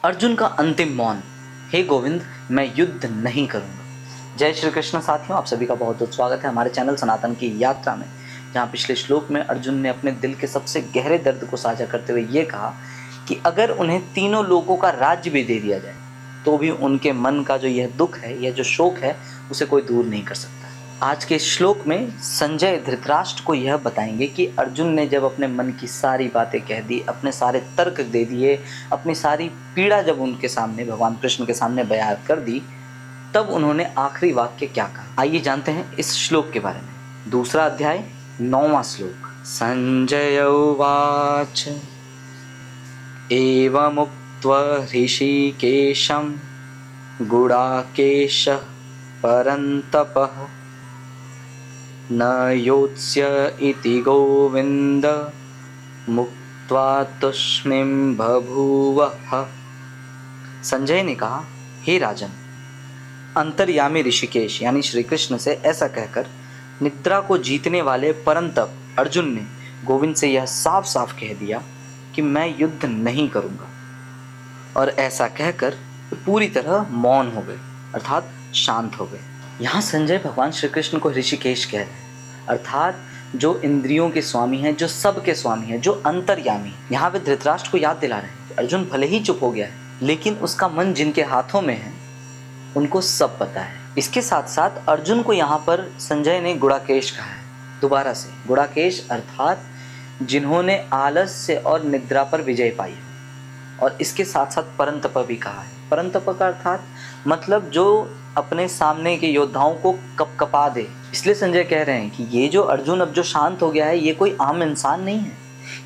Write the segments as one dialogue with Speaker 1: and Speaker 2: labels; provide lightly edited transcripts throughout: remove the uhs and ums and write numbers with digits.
Speaker 1: अर्जुन का अंतिम मौन, हे गोविंद मैं युद्ध नहीं करूंगा। जय श्री कृष्ण साथियों, आप सभी का बहुत बहुत स्वागत है हमारे चैनल सनातन की यात्रा में, जहाँ पिछले श्लोक में अर्जुन ने अपने दिल के सबसे गहरे दर्द को साझा करते हुए ये कहा कि अगर उन्हें तीनों लोगों का राज्य भी दे दिया जाए तो भी उनके मन का जो यह दुख है, यह जो शोक है, उसे कोई दूर नहीं कर सकता। आज के श्लोक में संजय धृतराष्ट्र को यह बताएंगे कि अर्जुन ने जब अपने मन की सारी बातें कह दी, अपने सारे तर्क दे दिए, अपनी सारी पीड़ा जब उनके सामने भगवान कृष्ण के सामने बयान कर दी, तब उन्होंने आखिरी वाक्य क्या कहा। आइए जानते हैं इस श्लोक के बारे में। दूसरा अध्याय 9वां श्लोक। संजय उवाच एवमुक्त्वा ऋषिकेशं गुडाकेशः परन्तपः न योत्स्य इति गोविंद मुक्त्वा तुष्णीं बभूवः। संजय ने कहा, हे राजन, अंतर्यामी ऋषिकेश यानी श्री कृष्ण से ऐसा कहकर निद्रा को जीतने वाले परंतप अर्जुन ने गोविंद से यह साफ साफ कह दिया कि मैं युद्ध नहीं करूंगा, और ऐसा कहकर पूरी तरह मौन हो गए, अर्थात शांत हो गए। यहाँ संजय भगवान श्री कृष्ण को ऋषिकेश कह रहे हैं, अर्थात जो इंद्रियों के स्वामी हैं, जो सब के स्वामी हैं, जो अंतर्यामी। यहाँ वे धृतराष्ट्र को याद दिला रहे हैं, अर्जुन भले ही चुप हो गया है, लेकिन उसका मन जिनके हाथों में है उनको सब पता है। इसके साथ साथ अर्जुन को यहाँ पर संजय ने गुड़ाकेश कहा है। दोबारा से गुड़ाकेश अर्थात जिन्होंने आलस्य और निद्रा पर विजय पाई है, और इसके साथ साथ परंतप भी कहा है। परंतप का अर्थात मतलब जो अपने सामने के योद्धाओं को कपकपा दे। इसलिए संजय कह रहे हैं कि ये जो अर्जुन अब जो शांत हो गया है, ये कोई आम इंसान नहीं है,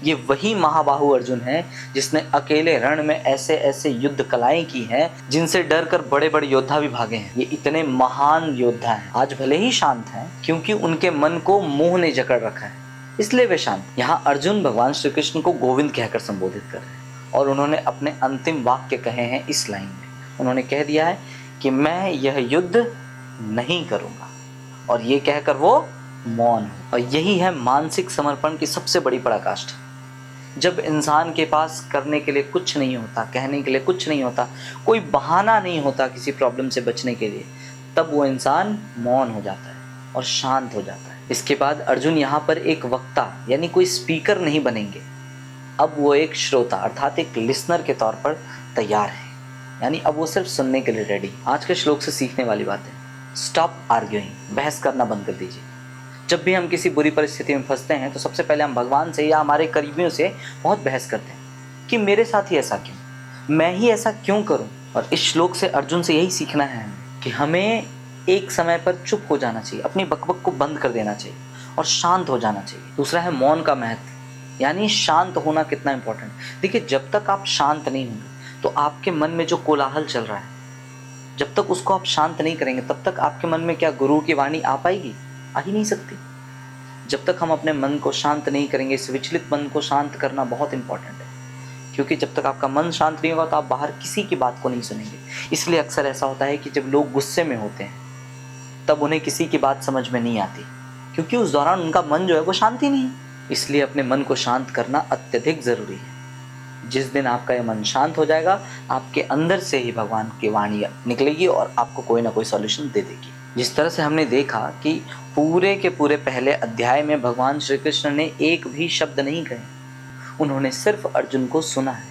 Speaker 1: ये वही महाबाहु अर्जुन है जिसने अकेले रण में ऐसे ऐसे युद्ध कलाएं की हैं जिनसे डरकर बड़े बड़े योद्धा भी भागे हैं। ये इतने महान योद्धा हैं, आज भले ही शांत हैं क्योंकि उनके मन को मोह ने जकड़ रखा है, इसलिए वे शांत। यहाँ अर्जुन भगवान श्री कृष्ण को गोविंद कहकर संबोधित कर रहे हैं, और उन्होंने अपने अंतिम वाक्य कहे हैं इस लाइन में। उन्होंने कह दिया है कि मैं यह युद्ध नहीं करूंगा, और ये कहकर वो मौन हो। और यही है मानसिक समर्पण की सबसे बड़ी पराकाष्ठा। जब इंसान के पास करने के लिए कुछ नहीं होता, कहने के लिए कुछ नहीं होता, कोई बहाना नहीं होता किसी प्रॉब्लम से बचने के लिए, तब वो इंसान मौन हो जाता है और शांत हो जाता है। इसके बाद अर्जुन यहाँ पर एक वक्ता यानी कोई स्पीकर नहीं बनेंगे, अब वो एक श्रोता अर्थात एक लिसनर के तौर पर तैयार है, यानी अब वो सिर्फ सुनने के लिए रेडी। आज के श्लोक से सीखने वाली बात है, स्टॉप आर्ग्यूइंग, बहस करना बंद कर दीजिए। जब भी हम किसी बुरी परिस्थिति में फंसते हैं तो सबसे पहले हम भगवान से या हमारे करीबियों से बहुत बहस करते हैं कि मेरे साथ ही ऐसा क्यों, मैं ही ऐसा क्यों करूं। और इस श्लोक से अर्जुन से यही सीखना है कि हमें एक समय पर चुप हो जाना चाहिए, अपनी बकबक को बंद कर देना चाहिए और शांत हो जाना चाहिए। दूसरा है मौन का महत्व, यानी शांत होना कितना इंपॉर्टेंट। देखिए, जब तक आप शांत नहीं होंगे तो आपके मन में जो कोलाहल चल रहा है, जब तक उसको आप शांत नहीं करेंगे तब तक आपके मन में क्या गुरु की वाणी आ पाएगी? आ ही नहीं सकती। जब तक हम अपने मन को शांत नहीं करेंगे, इस विचलित मन को शांत करना बहुत इंपॉर्टेंट है, क्योंकि जब तक आपका मन शांत नहीं होगा तो आप बाहर किसी की बात को नहीं सुनेंगे। इसलिए अक्सर ऐसा होता है कि जब लोग गुस्से में होते हैं तब उन्हें किसी की बात समझ में नहीं आती, क्योंकि उस दौरान उनका मन जो है वो शांति नहीं है। इसलिए अपने मन को शांत करना अत्यधिक ज़रूरी है। जिस दिन आपका यह मन शांत हो जाएगा, आपके अंदर से ही भगवान की वाणी निकलेगी और आपको कोई ना कोई सॉल्यूशन दे देगी। जिस तरह से हमने देखा कि पूरे के पूरे पहले अध्याय में भगवान श्री कृष्ण ने एक भी शब्द नहीं कहे, उन्होंने सिर्फ अर्जुन को सुना है,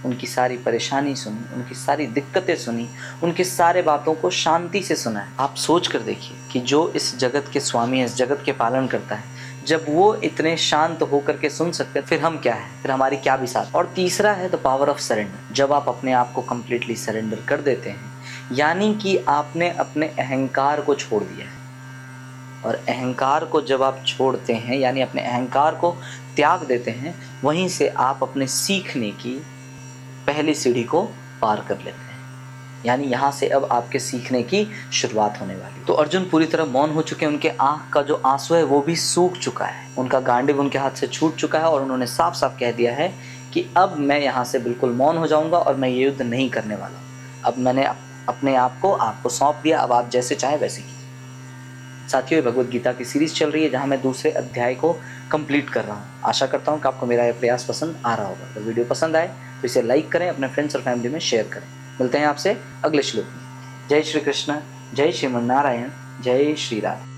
Speaker 1: उनकी सारी परेशानी सुनी, उनकी सारी दिक्कतें सुनी, उनके सारे बातों को शांति से सुना है। आप सोच कर देखिए कि जो इस जगत के स्वामी है, इस जगत के पालन करता है, जब वो इतने शांत होकर के सुन सकते हैं, फिर हम क्या है, फिर हमारी क्या भी साथ। और तीसरा है द पावर ऑफ सरेंडर। जब आप अपने आप को कंप्लीटली सरेंडर कर देते हैं, यानी कि आपने अपने अहंकार को छोड़ दिया है, और अहंकार को जब आप छोड़ते हैं यानी अपने अहंकार को त्याग देते हैं, वहीं से आप अपने सीखने की पहली सीढ़ी को पार कर लेते हैं। यानी यहाँ से अब आपके सीखने की शुरुआत होने वाली। तो अर्जुन पूरी तरह मौन हो चुके हैं, उनके आंख का जो आंसू है वो भी सूख चुका है, उनका गांडीव उनके हाथ से छूट चुका है, और उन्होंने साफ साफ कह दिया है कि अब मैं यहाँ से बिल्कुल मौन हो जाऊंगा और मैं ये युद्ध नहीं करने वाला। अब मैंने अपने आप को आपको सौंप दिया, अब आप जैसे चाहे वैसे कीजिए। साथियों, भगवद गीता की सीरीज चल रही है जहाँ मैं दूसरे अध्याय को कंप्लीट कर रहा हूँ। आशा करता हूँ कि आपको मेरा यह प्रयास पसंद आ रहा होगा। तो वीडियो पसंद आए तो इसे लाइक करें, अपने फ्रेंड्स और फैमिली में शेयर करें। मिलते हैं आपसे अगले श्लोक में। जय श्री कृष्ण, जय श्रीमन नारायण, जय श्री राधे।